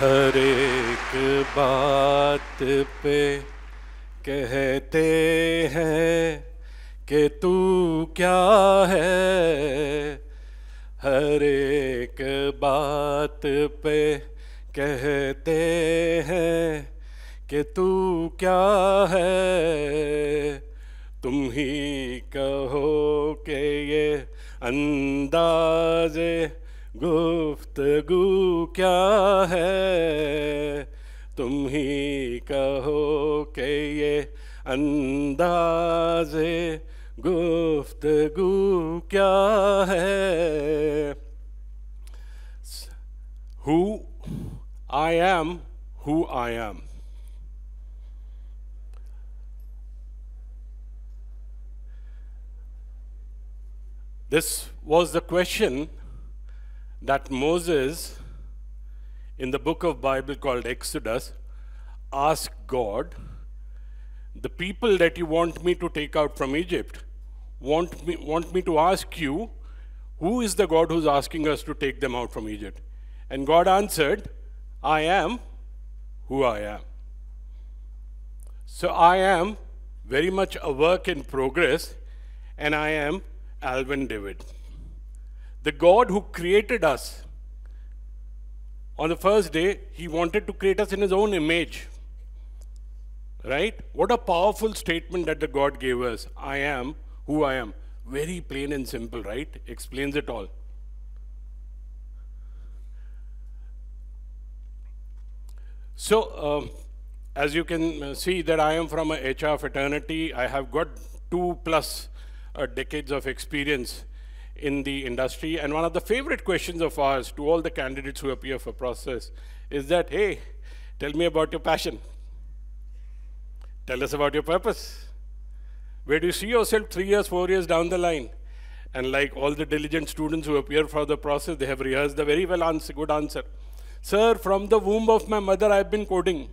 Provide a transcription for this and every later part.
हर एक बात पे कहते हैं कि तू क्या है। हर एक बात पे कहते हैं कि तू क्या है। तुम ही कहो कि ये अंदाज़े गुफ्तगू क्या है। तुम ही कहो कि ये अंदाज़े गुफ्तगू क्या है। Who I am, who I am. This was the question that Moses, in the book of Bible called Exodus, asked God, the people that you want me to take out from Egypt want me to ask you, who is the God who's asking us to take them out from Egypt? And God answered, I am who I am. So I am very much a work in progress, and I am Alvin David. The God who created us, on the first day, he wanted to create us in his own image. Right? What a powerful statement that the God gave us. I am who I am. Very plain and simple, right? Explains it all. So, as you can see that I am from a HR fraternity. I have got 2+ decades of experience in the industry. And one of the favorite questions of ours to all the candidates who appear for process is that, hey, tell me about your passion. Tell us about your purpose. Where do you see yourself 3 years, 4 years down the line? And like all the diligent students who appear for the process, they have rehearsed the very well answer, good answer. Sir, from the womb of my mother, I've been coding.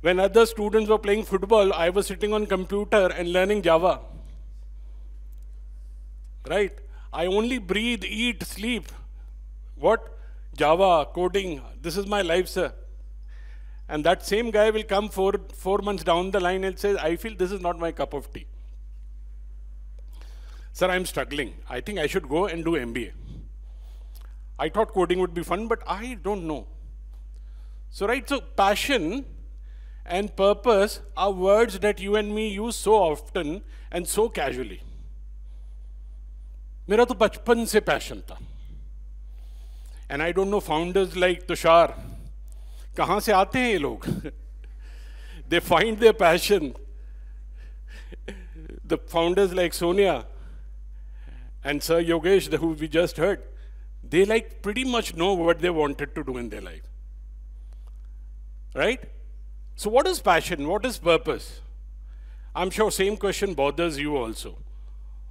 When other students were playing football, I was sitting on computer and learning Java. Right? I only breathe, eat, sleep. What? Java, coding. This is my life, sir. And that same guy will come four months down the line and say, I feel this is not my cup of tea. Sir, I'm struggling. I think I should go and do MBA. I thought coding would be fun, but I don't know. So, right, so passion and purpose are words that you and me use so often and so casually. मेरा तो बचपन से passion था. And I don't know founders like Tushar, कहाँ से आते हैं ये लोग? They find their passion. The founders like Sonia and Sir Yogesh, who we just heard, they like pretty much know what they wanted to do in their life. Right? So what is passion? What is purpose? I'm sure same question bothers you also.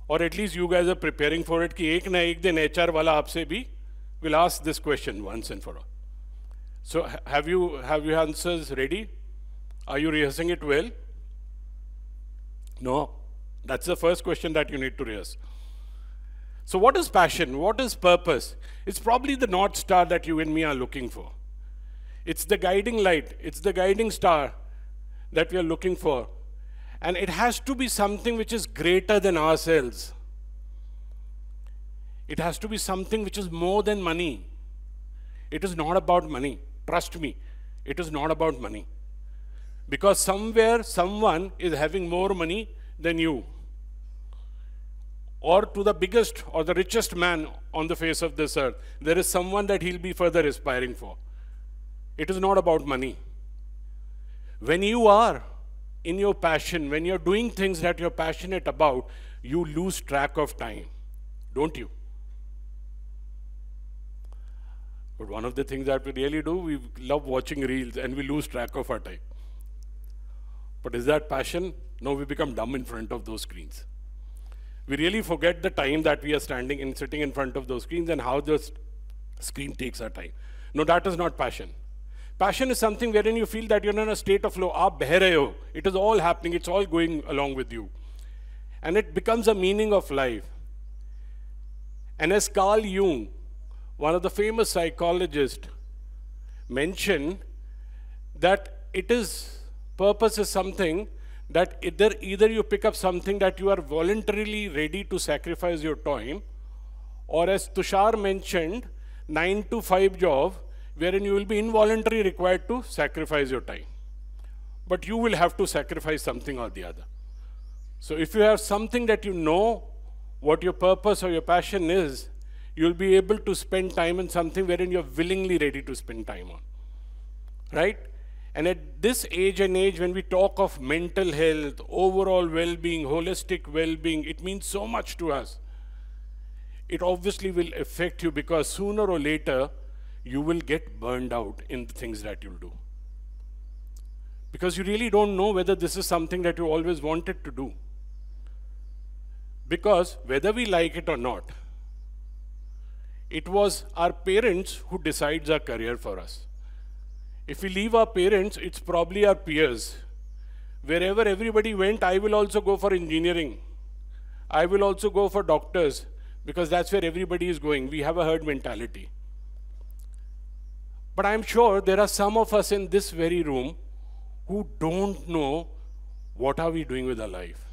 Or at least you guys are preparing for it कि एक ना एक दिन HR वाला आपसे भी will ask this question once and for all. So have you answers ready? Are you rehearsing it well? No. That's the first question that you need to rehearse. So what is passion? What is purpose? It's probably the North Star that you and me are looking for. It's the guiding light. It's the guiding star that we are looking for. And it has to be something which is greater than ourselves. It has to be something which is more than money. It is not about money. Trust me, it is not about money. Because somewhere, someone is having more money than you. Or to the biggest or the richest man on the face of this earth, there is someone that he'll be further aspiring for. It is not about money. When you are in your passion, when you're doing things that you're passionate about, you lose track of time, don't you? But one of the things that we really do, we love watching reels and we lose track of our time. But is that passion? No, we become dumb in front of those screens. We really forget the time that we are sitting in front of those screens and how the screen takes our time. No, that is not passion. Passion is something wherein you feel that you're in a state of flow. Aap beh rahe ho. It is all happening. It's all going along with you. And it becomes a meaning of life. And as Carl Jung one of the famous psychologists mentioned that purpose is something that either you pick up something that you are voluntarily ready to sacrifice your time, or as Tushar mentioned, 9 to 5 job, wherein you will be involuntarily required to sacrifice your time. But you will have to sacrifice something or the other. So if you have something that you know what your purpose or your passion is, you'll be able to spend time on something wherein you're willingly ready to spend time on, right? And at this age and age, when we talk of mental health, overall well-being, holistic well-being, it means so much to us. It obviously will affect you because sooner or later, you will get burned out in the things that you'll do. Because you really don't know whether this is something that you always wanted to do. Because whether we like it or not, it was our parents who decides our career for us. If we leave our parents, it's probably our peers. Wherever everybody went, I will also go for engineering. I will also go for doctors, because that's where everybody is going. We have a herd mentality. But I'm sure there are some of us in this very room who don't know what are we doing with our life.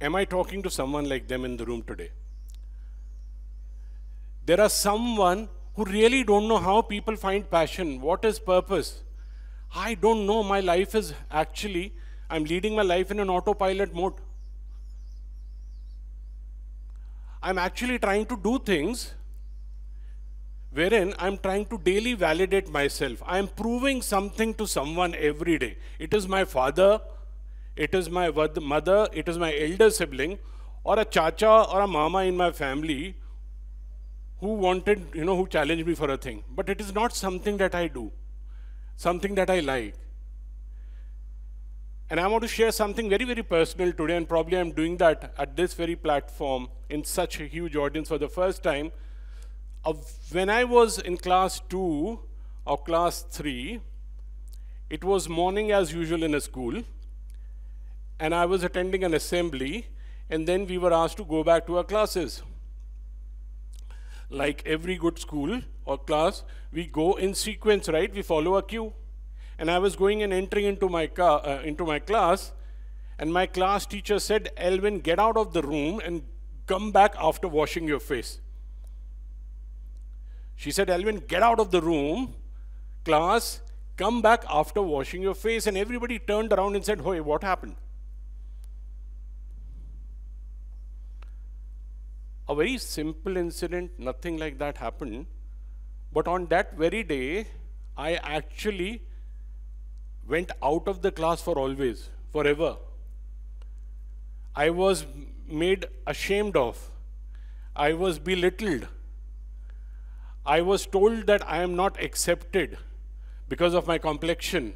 Am I talking to someone like them in the room today? There are someone who really don't know how people find passion. What is purpose? I don't know. My life is actually, I'm leading my life in an autopilot mode. I'm actually trying to do things wherein I'm trying to daily validate myself. I'm proving something to someone every day. It is my father, it is my mother, it is my elder sibling, or a chacha or a mama in my family who wanted, who challenged me for a thing. But it is not something that I do, something that I like. And I want to share something very, very personal today, and probably I'm doing that at this very platform in such a huge audience for the first time. When I was in class 2 or class 3, it was morning as usual in a school, and I was attending an assembly, and then we were asked to go back to our classes. Like every good school or class, we go in sequence, right? We follow a queue. And I was going and entering into my class, and my class teacher said, "Elvin, get out of the room and come back after washing your face." She said, "Elvin, get out of the room, class, come back after washing your face." And everybody turned around and said, "Hey, what happened?" A very simple incident, nothing like that happened. But on that very day, I actually went out of the class for always, forever. I was made ashamed of. I was belittled. I was told that I am not accepted because of my complexion.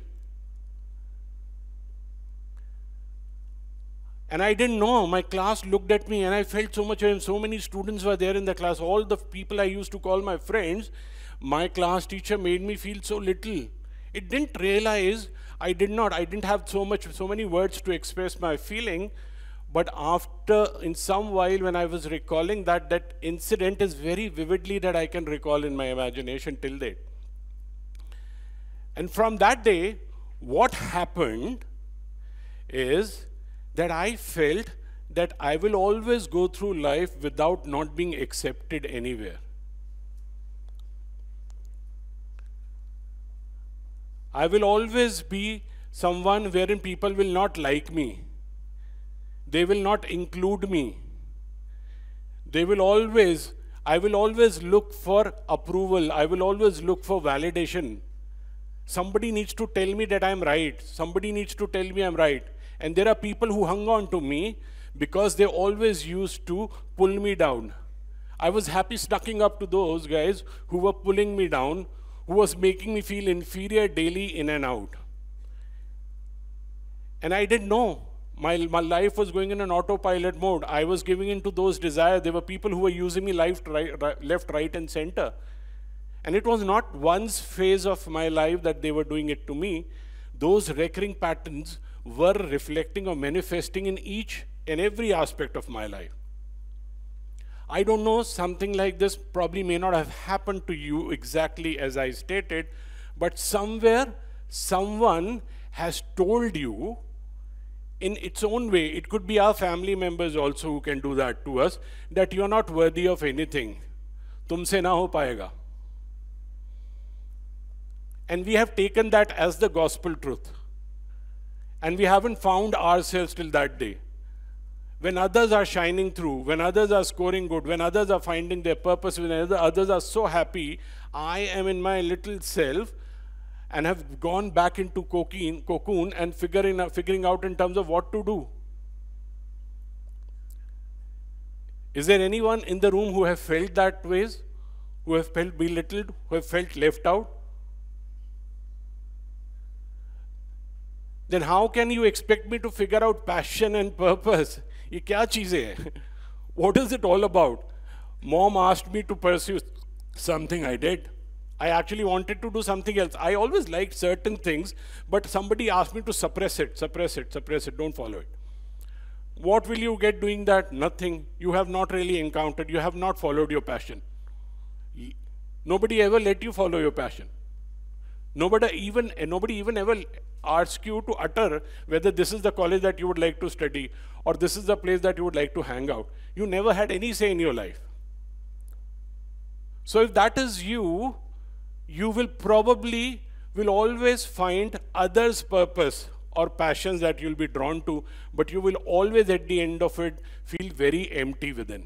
And I didn't know. My class looked at me, and I felt so much, and so many students were there in the class. All the people I used to call my friends, my class teacher made me feel so little. It didn't realize, I didn't have so many words to express my feeling. But after, in some while, when I was recalling that incident is very vividly that I can recall in my imagination till date. And from that day, what happened is that I felt that I will always go through life without not being accepted anywhere. I will always be someone wherein people will not like me. They will not include me. I will always look for approval. I will always look for validation. Somebody needs to tell me that I'm right. Somebody needs to tell me I'm right. And there are people who hung on to me because they always used to pull me down. I was happy sucking up to those guys who were pulling me down, who was making me feel inferior daily in and out. And I didn't know. My life was going in an autopilot mode. I was giving in to those desires. There were people who were using me left, right, and center. And it was not one phase of my life that they were doing it to me. Those recurring patterns were reflecting or manifesting in each and every aspect of my life. I don't know, something like this probably may not have happened to you exactly as I stated, but somewhere, someone has told you in its own way, it could be our family members also who can do that to us, that you are not worthy of anything. Tumse na ho payega. And we have taken that as the gospel truth. And we haven't found ourselves till that day. When others are shining through, when others are scoring good, when others are finding their purpose, when others are so happy, I am in my little self and have gone back into cocoon and figuring out in terms of what to do. Is there anyone in the room who have felt that ways? Who have felt belittled? Who have felt left out? Then how can you expect me to figure out passion and purpose? Ye kya cheeze hai? What is it all about? Mom asked me to pursue something, I did. I actually wanted to do something else. I always liked certain things, but somebody asked me to suppress it, don't follow it. What will you get doing that? Nothing. You have not really encountered, you have not followed your passion. Nobody ever let you follow your passion. Nobody even ever asks you to utter whether this is the college that you would like to study or this is the place that you would like to hang out. You never had any say in your life. So if that is you, you will probably always find others' purpose or passions that you'll be drawn to, but you will always at the end of it feel very empty within.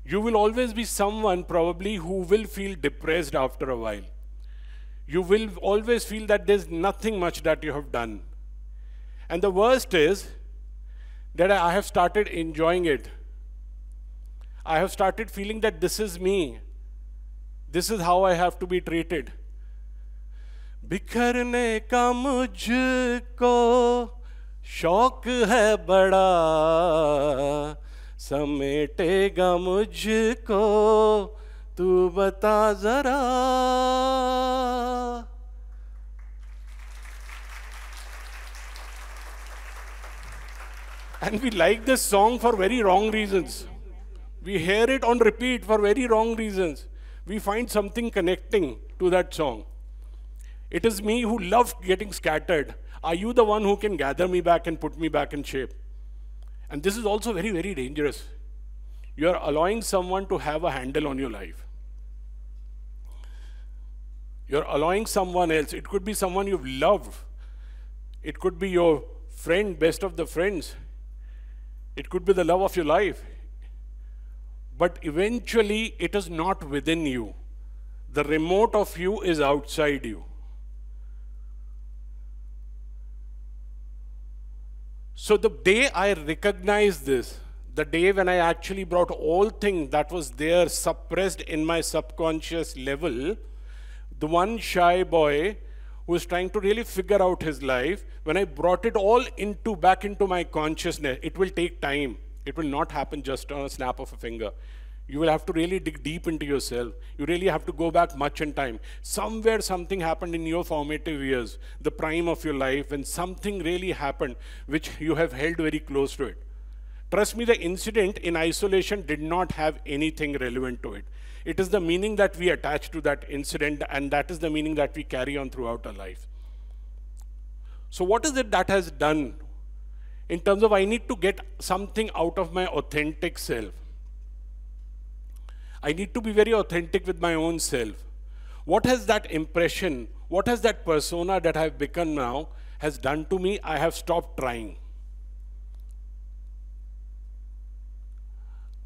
You will always be someone probably who will feel depressed after a while. You will always feel that there's nothing much that you have done. And the worst is that I have started enjoying it. I have started feeling that this is me. This is how I have to be treated. बिखरने का मुझको शौक है बड़ा, समेटेगा मुझको तू बता जरा. And we like this song for very wrong reasons. We hear it on repeat for very wrong reasons. We find something connecting to that song. It is me who loves getting scattered. Are you the one who can gather me back and put me back in shape? And this is also very, very dangerous. You are allowing someone to have a handle on your life. You're allowing someone else. It could be someone you've loved. It could be your friend, best of the friends. It could be the love of your life. But eventually, it is not within you. The remote of you is outside you. So the day I recognized this, the day when I actually brought all things that was there suppressed in my subconscious level, the one shy boy who was trying to really figure out his life, when I brought it all back into my consciousness, it will take time. It will not happen just on a snap of a finger. You will have to really dig deep into yourself. You really have to go back much in time. Somewhere something happened in your formative years, the prime of your life, when something really happened which you have held very close to it. Trust me, the incident in isolation did not have anything relevant to it. It is the meaning that we attach to that incident, and that is the meaning that we carry on throughout our life. So what is it that has done in terms of I need to get something out of my authentic self? I need to be very authentic with my own self. What has that impression, what has that persona that I have become now has done to me? I have stopped trying.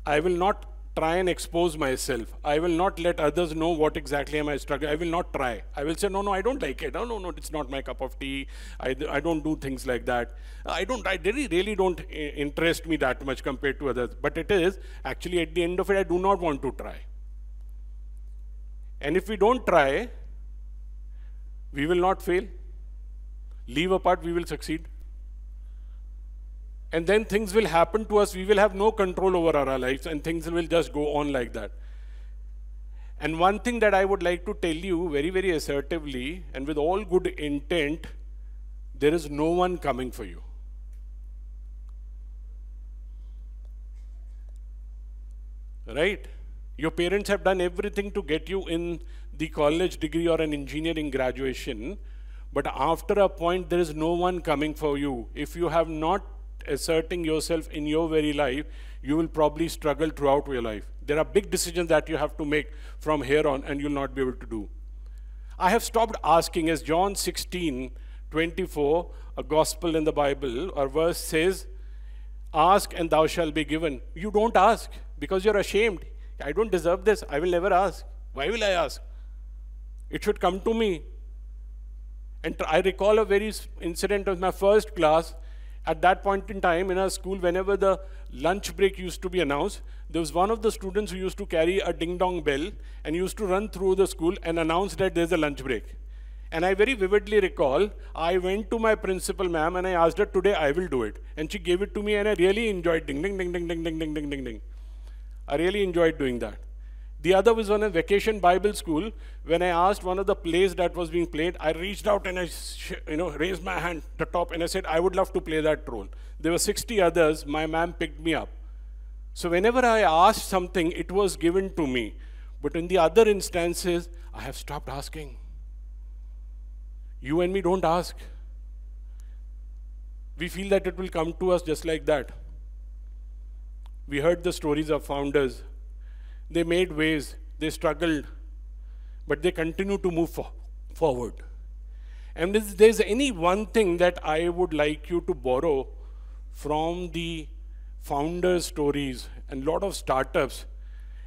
I will not try and expose myself. I will not let others know what exactly am I struggling. I will not try. I will say, no, I don't like it. No, it's not my cup of tea. I don't do things like that. I really don't interest me that much compared to others. But it is, actually at the end of it, I do not want to try. And if we don't try, we will not fail. Leave apart, we will succeed. And then things will happen to us. We will have no control over our lives, and things will just go on like that. And one thing that I would like to tell you very, very assertively, and with all good intent, there is no one coming for you. right? Your parents have done everything to get you in the college degree or an engineering graduation, but after a point, there is no one coming for you. If you have not asserting yourself in your very life, you will probably struggle throughout your life. There are big decisions that you have to make from here on, and you'll not be able to do. I have stopped asking, as John 16:24, a gospel in the Bible, or verse says, ask and thou shalt be given. You don't ask because you're ashamed. I don't deserve this. I will never ask. Why will I ask? It should come to me. And I recall a very incident of my first class. At that point in time in our school, whenever the lunch break used to be announced, there was one of the students who used to carry a ding-dong bell and used to run through the school and announce that there's a lunch break. And I very vividly recall, I went to my principal ma'am and I asked her, today I will do it. And she gave it to me and I really enjoyed ding, ding, ding, ding, ding, ding, ding, ding, ding, ding. I really enjoyed doing that. The other was on a vacation Bible school. When I asked one of the plays that was being played, I reached out and I raised my hand to the top and I said, I would love to play that role. There were 60 others. My ma'am picked me up. So whenever I asked something, it was given to me. But in the other instances, I have stopped asking. You and me don't ask. We feel that it will come to us just like that. We heard the stories of founders. They made ways, they struggled, but they continue to move forward. And if there's any one thing that I would like you to borrow from the founders' stories and a lot of startups,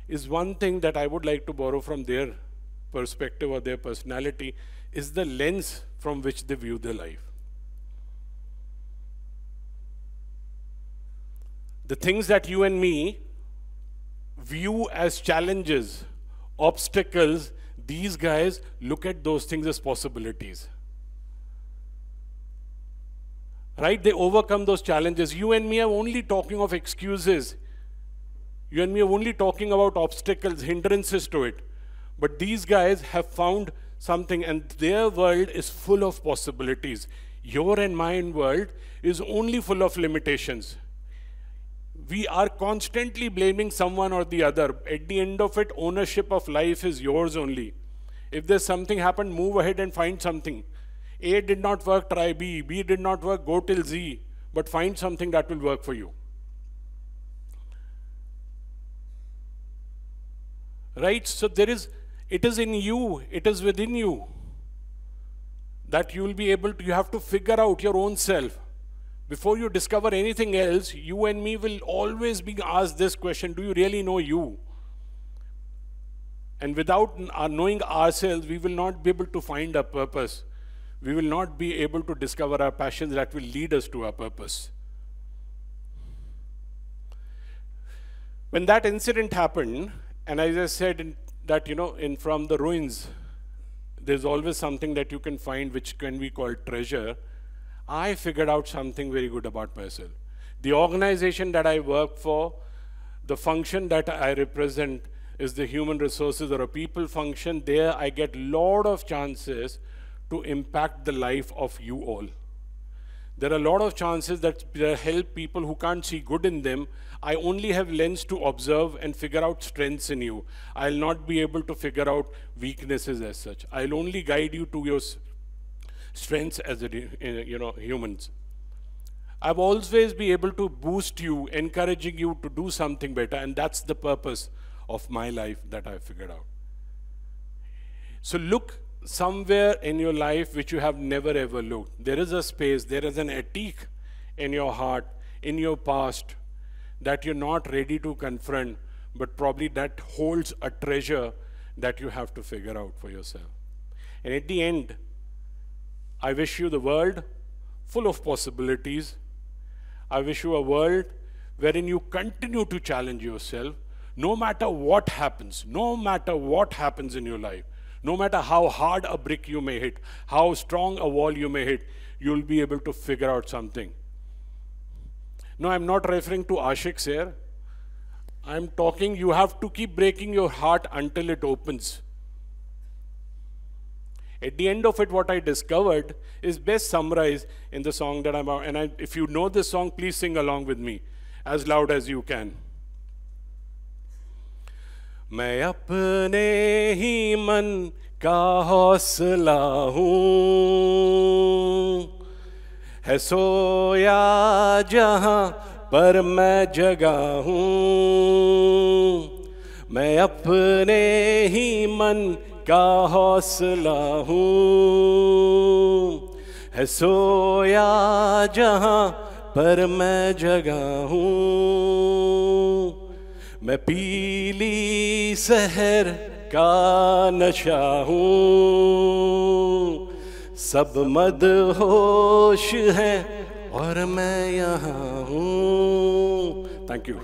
is one thing that I would like to borrow from their perspective or their personality, is the lens from which they view their life. The things that you and me view as challenges, obstacles, these guys look at those things as possibilities. Right? They overcome those challenges. You and me are only talking of excuses. You and me are only talking about obstacles, hindrances to it. But these guys have found something, and their world is full of possibilities. Your and mine world is only full of limitations. We are constantly blaming someone or the other. At the end of it, ownership of life is yours only. If there's something happened, move ahead and find something. A did not work, try B. B did not work, go till Z. But find something that will work for you. Right? So it is in you, it is within you, that you will be able to, you have to figure out your own self. Before you discover anything else, you and me will always be asked this question, do you really know you? And without knowing ourselves, we will not be able to find our purpose. We will not be able to discover our passions that will lead us to our purpose. When that incident happened, and as I said that, from the ruins, there's always something that you can find which can be called treasure. I figured out something very good about myself. The organization that I work for, the function that I represent is the human resources or a people function. There I get a lot of chances to impact the life of you all. There are a lot of chances that help people who can't see good in them. I only have lens to observe and figure out strengths in you. I'll not be able to figure out weaknesses as such. I'll only guide you to your strengths as humans. I've always been able to boost you, encouraging you to do something better, and that's the purpose of my life that I figured out. So look somewhere in your life which you have never ever looked. There is a space, there is an attic in your heart, in your past, that you're not ready to confront, but probably that holds a treasure that you have to figure out for yourself. And at the end, I wish you the world full of possibilities. I wish you a world wherein you continue to challenge yourself, no matter what happens in your life, no matter how hard a brick you may hit, how strong a wall you may hit, you'll be able to figure out something. No, I'm not referring to ashiks here. I'm talking, you have to keep breaking your heart until it opens. At the end of it, what I discovered is best summarized in the song that I'm out. And if you know this song, please sing along with me as loud as you can. मैं अपने ही मन का हौसला हूँ, है सोया जहाँ पर मैं जगा हूँ। मैं अपने ही मन का हौसला हूँ, है सोया जहाँ पर मैं जगा हूँ। मैं पीली शहर का नशा हूँ, सब मदहोश हैं और मैं यहाँ हूँ। Thank you.